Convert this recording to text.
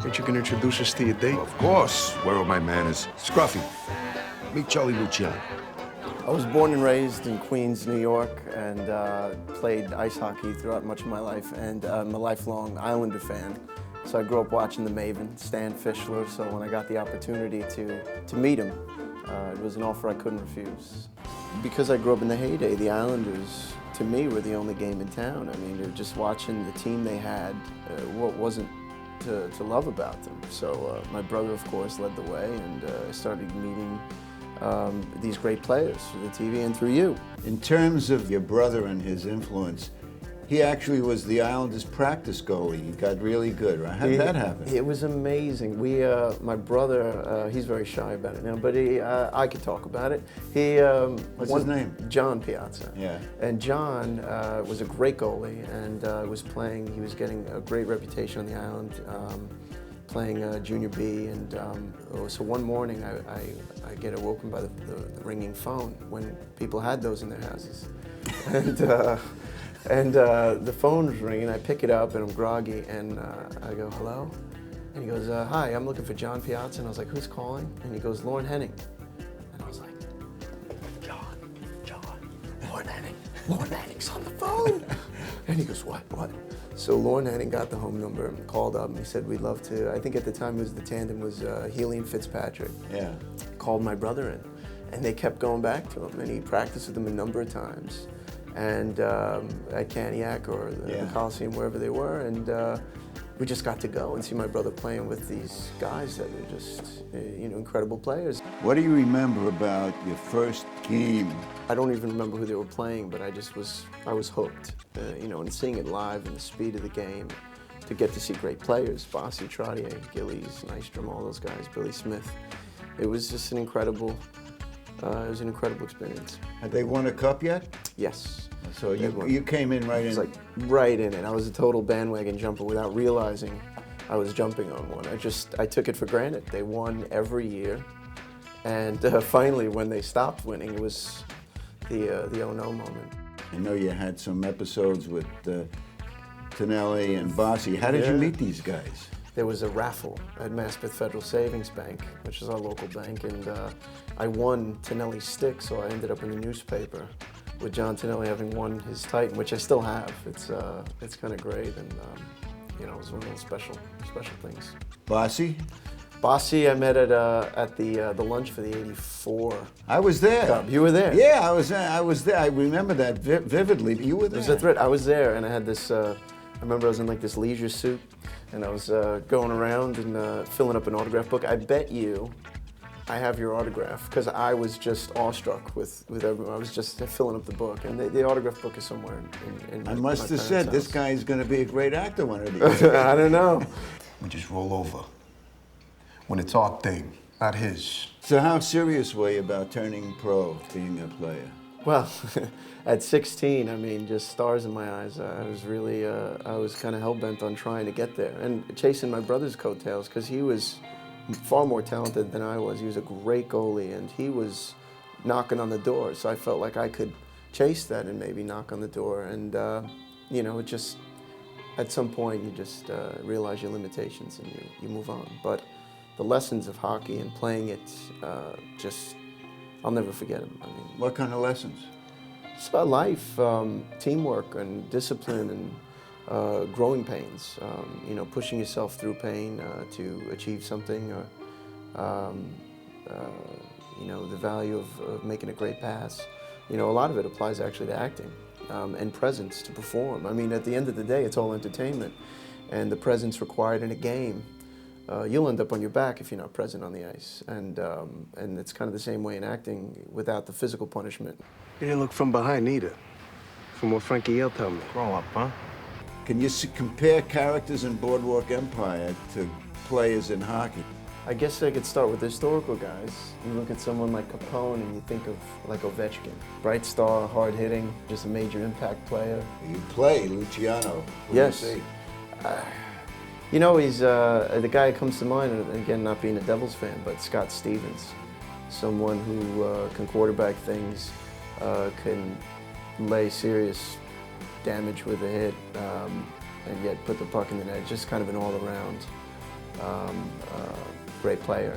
Bet you can introduce us to your date? Of course. Where are my manners? Scruffy, meet Charlie Luciano. I was born and raised in Queens, New York, and played ice hockey throughout much of my life, and I'm a lifelong Islander fan. So I grew up watching the Maven, Stan Fischler, so when I got the opportunity to meet him, it was an offer I couldn't refuse. Because I grew up in the heyday, the Islanders, to me, were the only game in town. I mean, just watching the team they had, what wasn't to love about them. So my brother, of course, led the way, and I started meeting these great players through the TV and through you. In terms of your brother and his influence, he actually was the Islanders' practice goalie. He got really good, right? How did that happen? It was amazing. My brother, he's very shy about it now, but I could talk about it. What's his name? John Piazza. Yeah. And John was a great goalie, and he was getting a great reputation on the island, playing Junior B, and so one morning I get awoken by the ringing phone when people had those in their houses. And the phone's ringing, I pick it up and I'm groggy, and I go, hello? And he goes, hi, I'm looking for John Piazza. And I was like, who's calling? And he goes, Lauren Henning. And I was like, John, Lauren Henning's on the phone. And he goes, what? So Lauren Henning got the home number and called up, and he said, we'd love to, I think at the time the tandem was Healy and Fitzpatrick. Yeah. Called my brother in, and they kept going back to him, and he practiced with them a number of times. And at Caniac or the Coliseum, wherever they were, and we just got to go and see my brother playing with these guys that were just, incredible players. What do you remember about your first game? I don't even remember who they were playing, but I was hooked, and seeing it live and the speed of the game, to get to see great players, Bossy, Trottier, Gillies, Nystrom, all those guys, Billy Smith. It was just an incredible experience. Had they won a cup yet? Yes. So you came in right in? It was like right in it. I was a total bandwagon jumper without realizing I was jumping on one. I took it for granted. They won every year. And finally, when they stopped winning, it was the oh no moment. I know you had some episodes with Tonelli and Bossy. How did you meet these guys? There was a raffle at Maspeth Federal Savings Bank, which is our local bank, and I won Tonelli's stick, so I ended up in the newspaper with John Tonelli having won his Titan, which I still have. It's kind of great, and it was one of those special things. Bossy? Bossy, I met at the lunch for the '84. I was there. Cup. You were there? Yeah, I was there. I remember that vividly. You were there. There's a thread. I was there, and I had this. I remember I was in like this leisure suit, and I was going around and filling up an autograph book. I bet you I have your autograph, because I was just awestruck with everyone. I was just filling up the book, and the autograph book is somewhere in I must have said, house. This guy's going to be a great actor one of these days. I don't know. We just roll over. When it's our thing, not his. So how serious were you about turning pro, being a player? Well, at 16, I mean, just stars in my eyes. I was really, I was kind of hell-bent on trying to get there and chasing my brother's coattails, because he was far more talented than I was. He was a great goalie, and he was knocking on the door, so I felt like I could chase that and maybe knock on the door. And, it just, at some point, you just realize your limitations and you move on. But the lessons of hockey and playing it, I'll never forget them. I mean, What kind of lessons? it's about life, teamwork and discipline and growing pains. Pushing yourself through pain to achieve something. The value of making a great pass. A lot of it applies actually to acting and presence to perform. I mean, at the end of the day, it's all entertainment, and the presence required in a game. You'll end up on your back if you're not present on the ice, and it's kind of the same way in acting without the physical punishment. You didn't look from behind either. From what Frankie Yale told me. Grow up, huh? Can you compare characters in Boardwalk Empire to players in hockey? I guess I could start with the historical guys. You look at someone like Capone and you think of like Ovechkin. Bright star, hard hitting, just a major impact player. You play Luciano. Who Yes. do you see? He's the guy that comes to mind, and again, not being a Devils fan, but Scott Stevens. Someone who can quarterback things, can lay serious damage with a hit, and yet put the puck in the net. Just kind of an all-around great player.